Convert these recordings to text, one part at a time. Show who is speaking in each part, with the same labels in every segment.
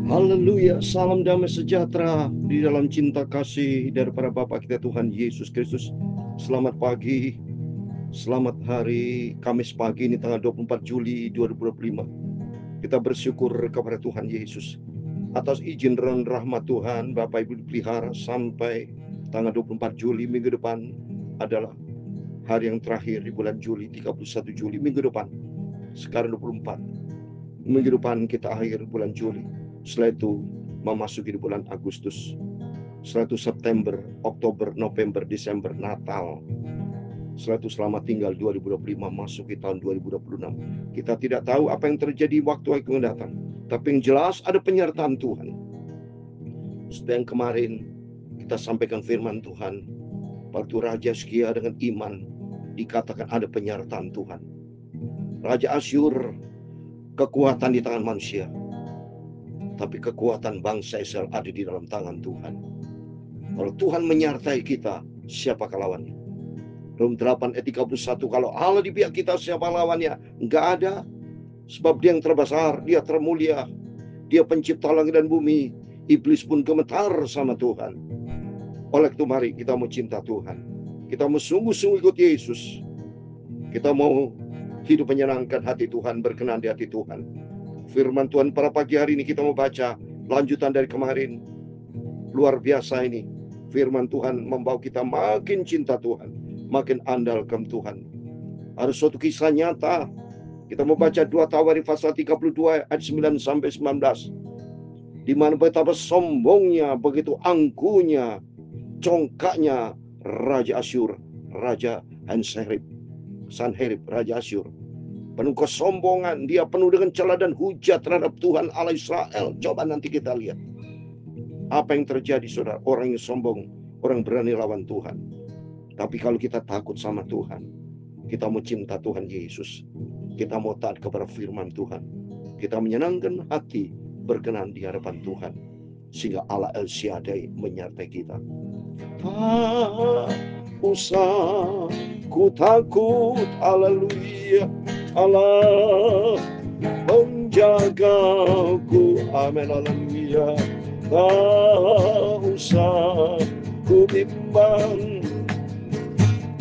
Speaker 1: Haleluya, salam damai sejahtera di dalam cinta kasih daripada Bapa kita Tuhan Yesus Kristus. Selamat pagi, selamat hari Kamis pagi ini tanggal 24 Juli 2025. Kita bersyukur kepada Tuhan Yesus atas izin dan rahmat Tuhan. Bapak Ibu dipelihara sampai tanggal 24 Juli minggu depan adalah hari yang terakhir di bulan Juli, 31 Juli minggu depan. Sekarang 24. Minggu depan kita akhir bulan Juli. Setelah itu memasuki di bulan Agustus. Setelah itu September, Oktober, November, Desember, Natal. Setelah itu selamat tinggal 2025 masuki tahun 2026. Kita tidak tahu apa yang terjadi waktu yang datang, tapi yang jelas ada penyertaan Tuhan. Seperti yang kemarin kita sampaikan firman Tuhan, waktu Raja Hizkia dengan iman dikatakan ada penyertaan Tuhan. Raja Asyur kekuatan di tangan manusia, tapi kekuatan bangsa Israel ada di dalam tangan Tuhan. Kalau Tuhan menyertai kita, siapakah lawannya? Rom 8 ayat 31, kalau Allah di pihak kita, siapa lawannya? Enggak ada. Sebab dia yang terbesar, dia termulia, dia pencipta langit dan bumi. Iblis pun gemetar sama Tuhan. Oleh itu mari kita mau cinta Tuhan. Kita mau sungguh-sungguh ikut Yesus. Kita mau hidup menyenangkan hati Tuhan, berkenan di hati Tuhan. Firman Tuhan pada pagi hari ini kita mau baca lanjutan dari kemarin. Luar biasa ini. Firman Tuhan membawa kita makin cinta Tuhan, makin andalkan Tuhan. Ada suatu kisah nyata. Kita mau baca 2 Tawarik pasal 32 ayat 9 sampai 19. Di mana betapa sombongnya, begitu angkuhnya, congkaknya Raja Asyur, Raja Sanherib, Raja Asyur. Penuh kesombongan, dia penuh dengan cela dan hujat terhadap Tuhan Allah Israel. Coba nanti kita lihat apa yang terjadi, saudara. Orang yang sombong, orang berani lawan Tuhan. Tapi kalau kita takut sama Tuhan, kita mau cinta Tuhan Yesus, kita mau taat kepada firman Tuhan, kita menyenangkan hati, berkenan di hadapan Tuhan, sehingga Allah El Shaddai menyertai kita. Tak usah ku takut, haleluya, Allah menjagaku, amin, haleluya. Tak usah ku bimbang,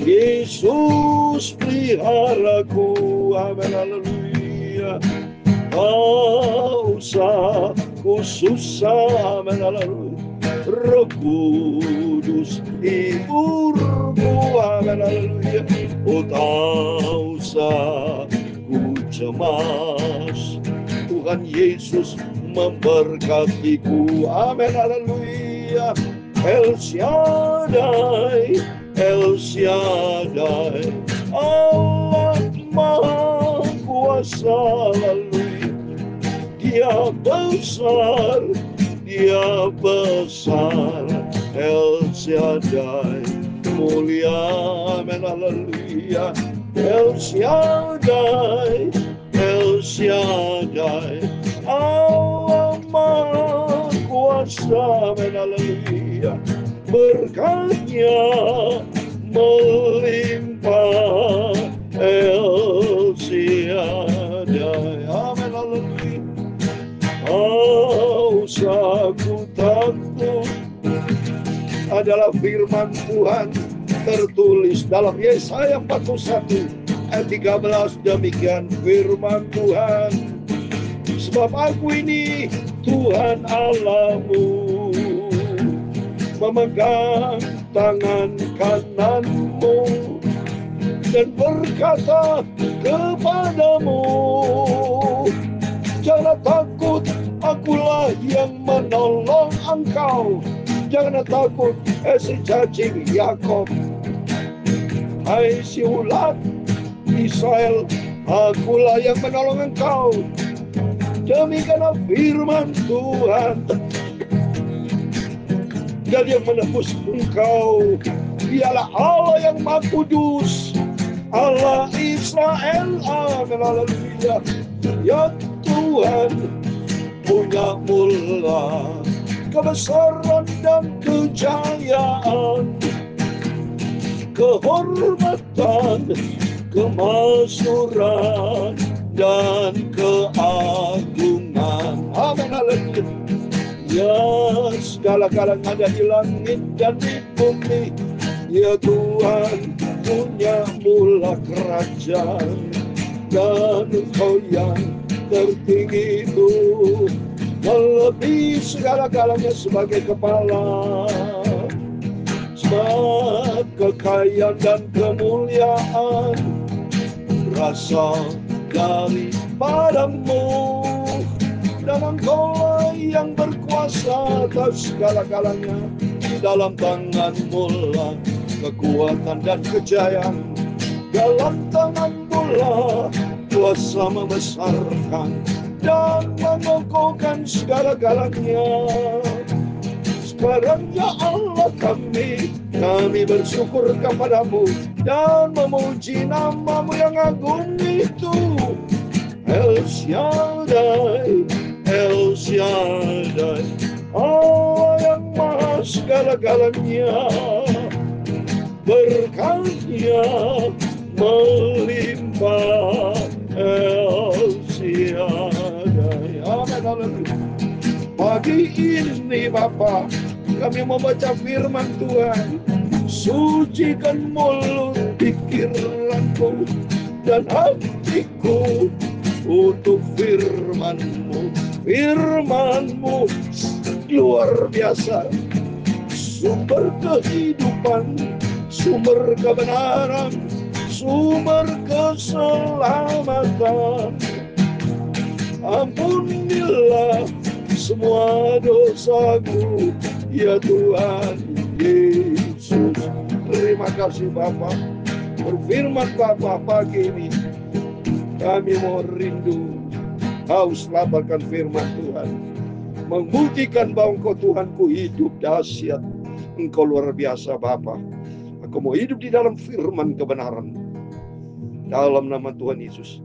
Speaker 1: Yesus peliharaku, amin, haleluya. Tak usah ku susah, amin, haleluya. Roh Kudus hiburku, amin, haleluya. Oh, tak usah ku cemas, Tuhan Yesus memberkatiku, amin, haleluya. El Shaddai, El Shaddai, Allah Maha Kuasa, haleluya. Dia besar, dia besar, El Shaddai, mulia, amin, haleluya. El Shaddai, El Shaddai, Allah Maha Kuasa, amin, haleluya. Berkatnya melimpah, El Shaddai, amin, haleluya. Tak usah ku takut, adalah firman Tuhan tertulis dalam Yesaya 41 ayat 13. Demikian firman Tuhan, sebab aku ini Tuhan Allahmu, memegang tangan kananmu dan berkata kepadamu, jangan takut, akulah yang menolong engkau. Jangan takut, si cacing Yakob, hai si ulat Israel, akulah yang menolong engkau. Demikianlah firman Tuhan, dan yang menebus engkau. Dialah Allah yang Maha Kudus, Allah Israel, amin, haleluya. Ya Tuhan punya mula, kebesaran dan kejayaan, kehormatan, kemasyhuran dan keagungan, amin, haleluya. segala-galanya ada di langit dan di bumi. Ya Tuhan, punya mula kerajaan, dan Engkau yang tertinggi itu melebihi segala-galanya sebagai kepala. Sebab kekayaan dan kemuliaan berasal daripadamu, dan Engkau yang berkuasa atas segala-galanya. Di dalam tangan-Mu lah kekuatan dan kejayaan, dalam tangan-Mu lah kuasa membesarkan dan mengokohkan segala-galanya. Sekarang ya Allah kami bersyukur kepada-Mu dan memuji nama-Mu yang agung itu. El Shaddai, El Shaddai, Allah yang maha segala-galanya, berkatnya melimpah. El Shaddai, amin, haleluya. Pagi ini Bapa, kami membaca firman Tuhan. Sucikan mulut, pikiranku dan hatiku untuk firman-Mu. Firman-Mu luar biasa, sumber kehidupan, sumber kebenaran, sumber keselamatan. Ampunilah semua dosaku, ya Tuhan Yesus. Terima kasih Bapa. Berfirman Bapa pagi ini, kami mau rindu, haus laparkan firman Tuhan, membuktikan bahwa Engkau Tuhanku hidup dahsyat. Engkau luar biasa Bapa. Aku mau hidup di dalam firman kebenaran. Dalam nama Tuhan Yesus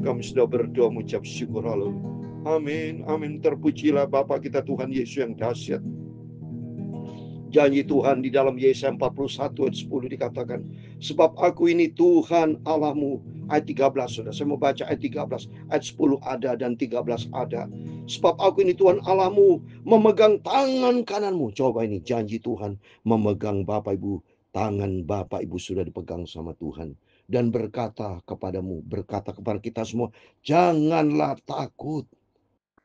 Speaker 1: kami sudah berdoa mengucap syukur. Haleluya. Amin, amin. Terpujilah Bapa kita Tuhan Yesus yang dahsyat. Janji Tuhan di dalam Yesaya 41 ayat 10 dikatakan, sebab aku ini Tuhan Allahmu. Ayat 13, saudara. Saya mau baca ayat 13. Ayat 10 ada dan 13 ada. Sebab aku ini Tuhan Allahmu, memegang tangan kananmu. Coba ini janji Tuhan, memegang Bapak Ibu. Tangan Bapak Ibu sudah dipegang sama Tuhan. Dan berkata kepadamu, berkata kepada kita semua, janganlah takut.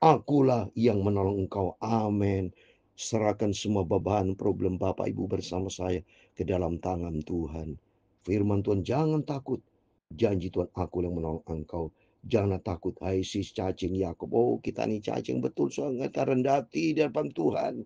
Speaker 1: Akulah yang menolong engkau. Amin. Serahkan semua beban problem Bapak Ibu bersama saya ke dalam tangan Tuhan. Firman Tuhan, jangan takut. Janji Tuhan, aku yang menolong engkau. Jangan takut, hai sis cacing Yakub. Oh, kita ini cacing betul sangat rendah hati di depan Tuhan.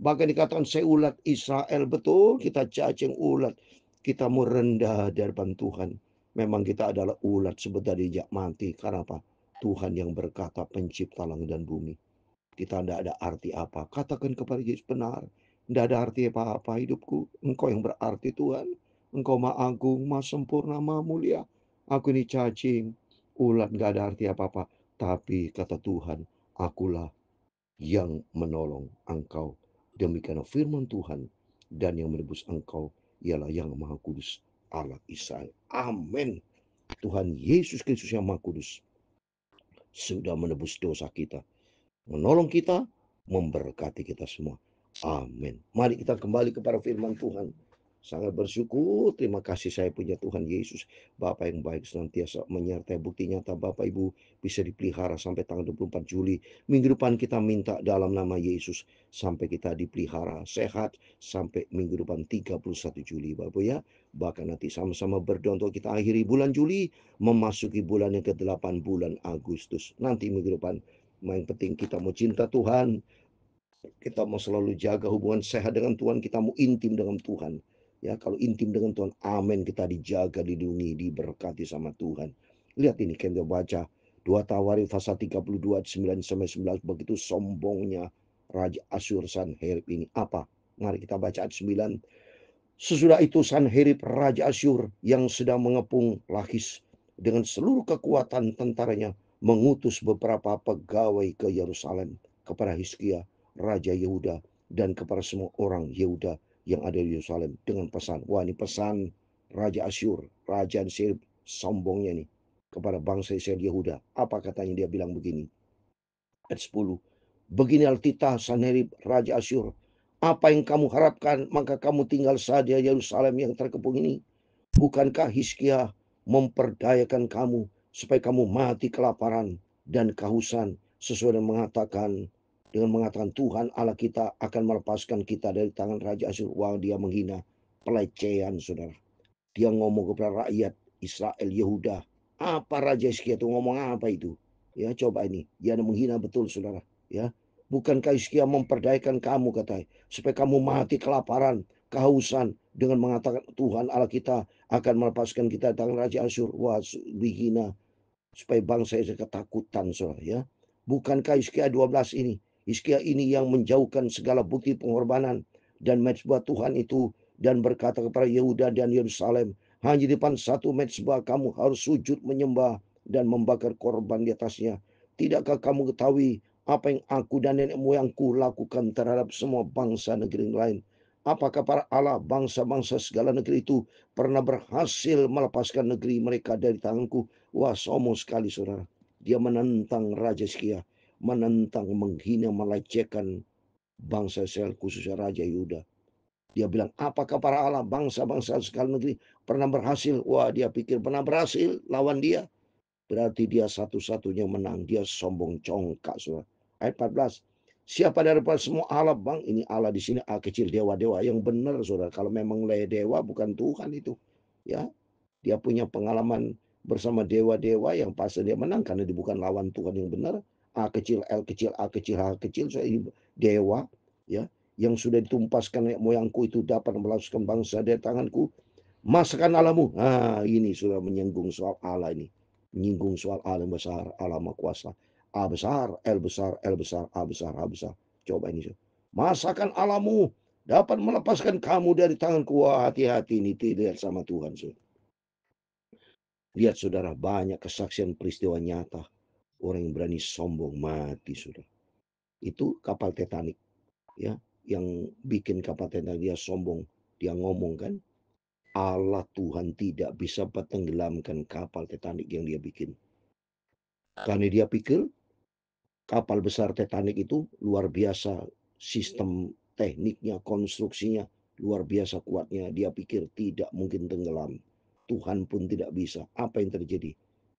Speaker 1: Bahkan dikatakan saya ulat Israel, betul kita cacing ulat. Kita mau rendah di depan Tuhan. Memang kita adalah ulat sebentar dijak mati. Karena apa? Tuhan yang berkata pencipta langit dan bumi. Kita tidak ada arti apa. Katakan kepada Yesus, benar. Tidak ada arti apa-apa hidupku. Engkau yang berarti Tuhan. Engkau maha agung, maha sempurna, maha mulia. Aku ini cacing, ulat, tidak ada arti apa-apa. Tapi kata Tuhan, akulah yang menolong engkau. Demikian firman Tuhan. Dan yang menebus engkau ialah yang maha kudus, Allah Israel. Amin. Tuhan Yesus Kristus yang maha kudus sudah menebus dosa kita, menolong kita, memberkati kita semua. Amin. Mari kita kembali kepada firman Tuhan. Sangat bersyukur, terima kasih saya punya Tuhan Yesus, Bapa yang baik senantiasa menyertai. Bukti nyata Bapak Ibu bisa dipelihara sampai tanggal 24 Juli. Minggu depan kita minta dalam nama Yesus sampai kita dipelihara sehat sampai minggu depan 31 Juli Bapak Ibu ya. Bahkan nanti sama-sama berdoa untuk kita akhiri bulan Juli, memasuki bulan yang ke-8 bulan Agustus. Nanti minggu depan, yang penting kita mau cinta Tuhan, kita mau selalu jaga hubungan sehat dengan Tuhan, kita mau intim dengan Tuhan. Ya, kalau intim dengan Tuhan, amin, kita dijaga, dilindungi, diberkati sama Tuhan. Lihat ini, kita baca 2 Tawarik pasal 32 ayat 9 sampai 11. Begitu sombongnya Raja Asyur Sanherib ini. Apa? Mari kita baca ayat 9. Sesudah itu Sanherib Raja Asyur yang sedang mengepung Lakis dengan seluruh kekuatan tentaranya mengutus beberapa pegawai ke Yerusalem kepada Hizkia Raja Yehuda dan kepada semua orang Yehuda yang ada di Yerusalem dengan pesan. Wah, ini pesan Raja Asyur, Raja Sanherib, sombongnya nih kepada bangsa Israel Yehuda. Apa katanya? Dia bilang begini. Ayat 10. Begini titah Sanherib Raja Asyur, Apa yang kamu harapkan, maka kamu tinggal saja Yerusalem yang terkepung ini. Bukankah Hizkia memperdayakan kamu supaya kamu mati kelaparan dan kehausan sesuai dengan mengatakan Tuhan Allah kita akan melepaskan kita dari tangan Raja Asyur. Wah, dia menghina, pelecehan, saudara. Dia ngomong kepada rakyat Israel, Yehuda. Apa Raja Hizkia itu ngomong apa itu? Ya, coba ini. Dia menghina betul, saudara. Ya, bukankah Hizkia memperdayakan kamu, katanya, supaya kamu mati kelaparan, kehausan, dengan mengatakan Tuhan Allah kita akan melepaskan kita dari tangan Raja Asyur. Wah, dihina supaya bangsa Israel ketakutan, saudara. Ya, bukankah Hizkia 12 ini? Hizkia ini yang menjauhkan segala bukti pengorbanan dan mezbah Tuhan itu dan berkata kepada Yehuda dan Yerusalem, hanya di depan satu mezbah kamu harus sujud menyembah dan membakar korban di atasnya. Tidakkah kamu ketahui apa yang aku dan nenek moyangku lakukan terhadap semua bangsa negeri lain? Apakah para Allah bangsa-bangsa segala negeri itu pernah berhasil melepaskan negeri mereka dari tanganku? Wah, sombong sekali, saudara. Dia menentang Raja Hizkia, menentang, menghina, melecehkan bangsa Israel, khususnya Raja Yuda. Dia bilang, apakah para Allah bangsa-bangsa segala negeri pernah berhasil? Wah, dia pikir pernah berhasil lawan dia. Berarti dia satu-satunya menang. Dia sombong congkak, saudara. Ayat 14. Siapa daripada semua Allah, bang? Ini Allah di sini A kecil, dewa-dewa yang benar, saudara. Kalau memang dewa bukan Tuhan itu. Ya, dia punya pengalaman bersama dewa-dewa yang pasti dia menang karena dia bukan lawan Tuhan yang benar. A kecil, L kecil, A kecil, H kecil, so ini dewa, ya, yang sudah ditumpaskan nenek moyangku itu dapat meloloskan bangsa dari tanganku. Masakan Allahmu. Nah, ini sudah menyinggung soal Allah ini. Menyinggung soal Allah yang besar, Allah Maha Kuasa. A besar, L besar, L besar, A besar, A besar. Coba ini. Masakan Allahmu dapat melepaskan kamu dari tanganku. Wah, hati-hati ini tidak sama Tuhan. Lihat, saudara, banyak kesaksian peristiwa nyata. Orang yang berani sombong mati, saudara. Itu kapal Titanic. Ya, yang bikin kapal Titanic dia sombong. Dia ngomong kan, Allah Tuhan tidak bisa tenggelamkan kapal Titanic yang dia bikin. Karena dia pikir kapal besar Titanic itu luar biasa, sistem tekniknya, konstruksinya luar biasa kuatnya. Dia pikir tidak mungkin tenggelam. Tuhan pun tidak bisa. Apa yang terjadi?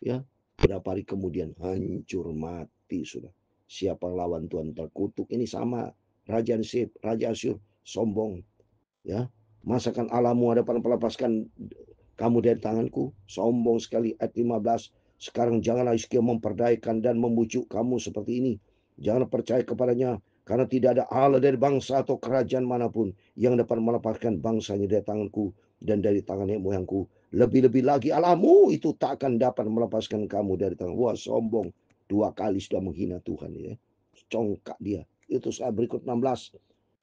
Speaker 1: Ya, berapa hari kemudian hancur mati sudah. Siapa lawan Tuhan terkutuk? Ini sama Raja Asyur sombong. Ya, masakan Allahmu hadapan melepaskan kamu dari tanganku? Sombong sekali. Ayat 15. Sekarang janganlah Hizkia memperdayakan dan membujuk kamu seperti ini. Jangan percaya kepadanya, karena tidak ada Allah dari bangsa atau kerajaan manapun yang dapat melepaskan bangsanya dari tanganku dan dari tangan nenek moyangku. Lebih-lebih lagi Allahmu itu tak akan dapat melepaskan kamu dari tangan. Wah, sombong. 2 kali sudah menghina Tuhan. Ya. Congkak dia. Itu saat berikut 16.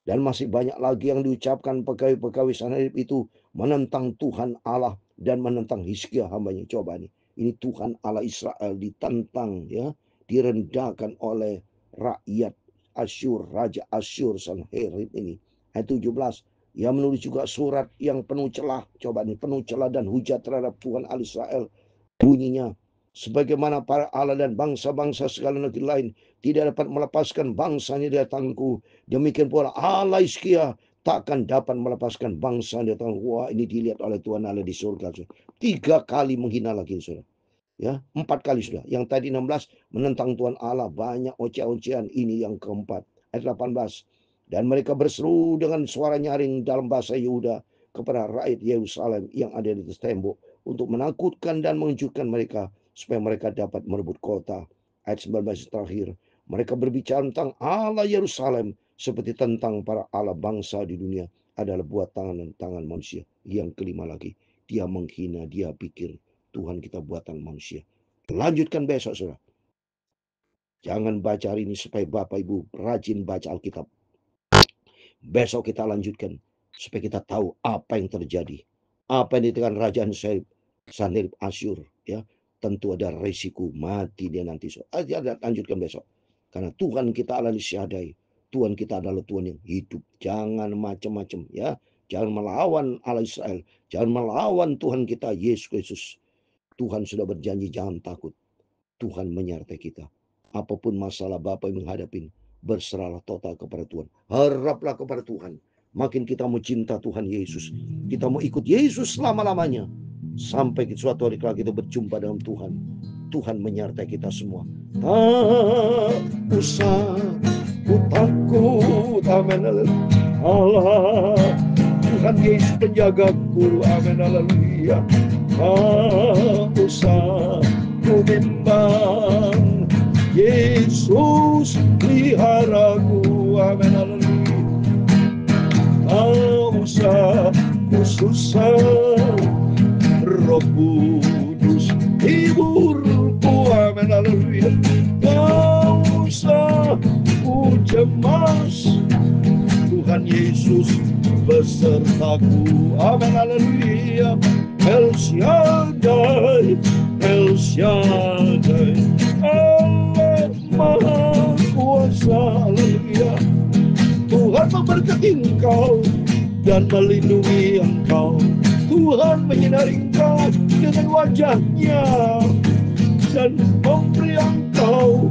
Speaker 1: Dan masih banyak lagi yang diucapkan pegawai-pegawai Sanherib itu menentang Tuhan Allah dan menentang Hizkia hambanya. Coba nih, ini Tuhan Allah Israel ditantang, ya, direndahkan oleh rakyat Asyur, Raja Asyur Sanherib ini. Ayat 17. Ia menulis juga surat yang penuh celah. Coba nih, penuh celah dan hujat terhadap Tuhan Allah Israel. Bunyinya, sebagaimana para Allah dan bangsa-bangsa segala negeri lain tidak dapat melepaskan bangsanya dari tanganku, demikian pula Allah Hizkia takkan dapat melepaskan bangsa dari tanganku. Wah, ini dilihat oleh Tuhan Allah di surga. 3 kali menghina lagi, saudara. Ya, 4 kali sudah. Yang tadi 16 menentang Tuhan Allah, banyak ocehan-ocehan. Ini yang keempat. Ayat 18. Dan mereka berseru dengan suara nyaring dalam bahasa Yehuda kepada rakyat Yerusalem yang ada di atas tembok untuk menakutkan dan mengejutkan mereka supaya mereka dapat merebut kota. Ayat 19 terakhir. Mereka berbicara tentang Allah Yerusalem seperti tentang para Allah bangsa di dunia adalah buat tangan manusia. Yang kelima lagi, dia menghina, dia pikir Tuhan kita buatan manusia. Lanjutkan besok, saudara. Jangan baca hari ini supaya Bapak Ibu rajin baca Alkitab. Besok kita lanjutkan supaya kita tahu apa yang terjadi. Apa yang ditekan Raja Sanherib Asyur, ya. Tentu ada resiko mati dia nanti. Lanjutkan besok. Karena Tuhan kita adalah syadai. Tuhan kita adalah Tuhan yang hidup. Jangan macam-macam, ya. Jangan melawan Allah Israel. Jangan melawan Tuhan kita Yesus Kristus. Tuhan sudah berjanji jangan takut. Tuhan menyertai kita. Apapun masalah Bapak yang menghadapi, berserahlah total kepada Tuhan. Haraplah kepada Tuhan. Makin kita mau cinta Tuhan Yesus, kita mau ikut Yesus selama-lamanya, sampai suatu hari kalau kita berjumpa dengan Tuhan, Tuhan menyertai kita semua. Tak usah ku takut, amin, Allah Tuhan Yesus penjagaku, amin, haleluya. Tak usah ku bimbang, Yesus peliharaku, amin, haleluya. Tak usah ku susah, Roh Kudus hiburku, amin, haleluya. Tak usah ku cemas, Tuhan Yesus besertaku, amin, haleluya. El Shaddai, El Shaddai, Allah Maha Kuasa, haleluya. Tuhan memberkati engkau dan melindungi engkau. Tuhan menyinari engkau dengan wajah-Nya dan memberi engkau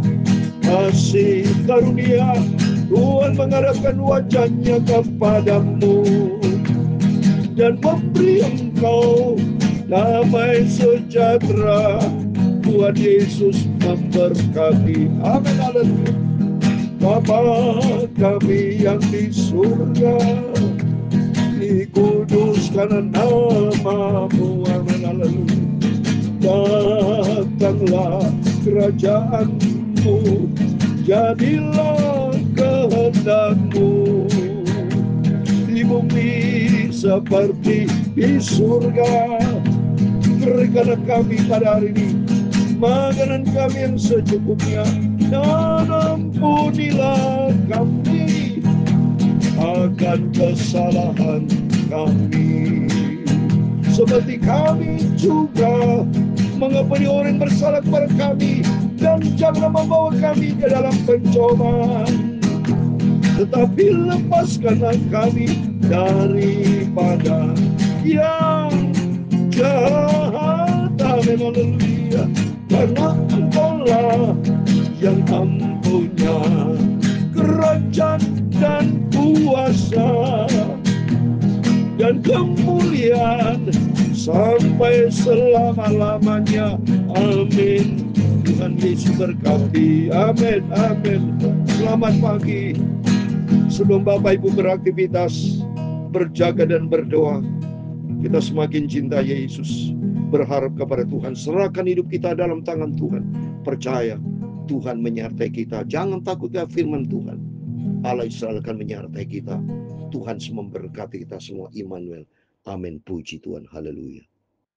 Speaker 1: kasih karunia. Tuhan mengarahkan wajah-Nya kepadamu dan memberi engkau damai sejahtera. Tuhan Yesus memberkati, amin, haleluya. Bapa kami yang di surga, dikuduskan nama-Mu, amin, haleluya. Datanglah kerajaan-Mu, jadilah kehendak-Mu di bumi seperti di surga. Berikanlah kami pada hari ini makanan kami yang secukupnya, dan ampunilah kami akan kesalahan kami, seperti kami juga mengampuni orang yang bersalah kepada kami, dan jangan membawa kami ke dalam pencobaan, tetapi lepaskanlah kami daripada yang jahat, amin, haleluya. Karena Engkaulah yang mempunya kerajaan dan kuasa dan kemuliaan sampai selama-lamanya, amin. Tuhan Yesus berkati, amin, amin. Selamat pagi. Sebelum Bapak Ibu beraktivitas, berjaga dan berdoa, kita semakin cinta Yesus, berharap kepada Tuhan, serahkan hidup kita dalam tangan Tuhan. Percaya Tuhan menyertai kita. Jangan takut ya firman Tuhan. Allah Israel akan menyertai kita. Tuhan memberkati kita semua. Immanuel. Amin. Puji Tuhan. Haleluya.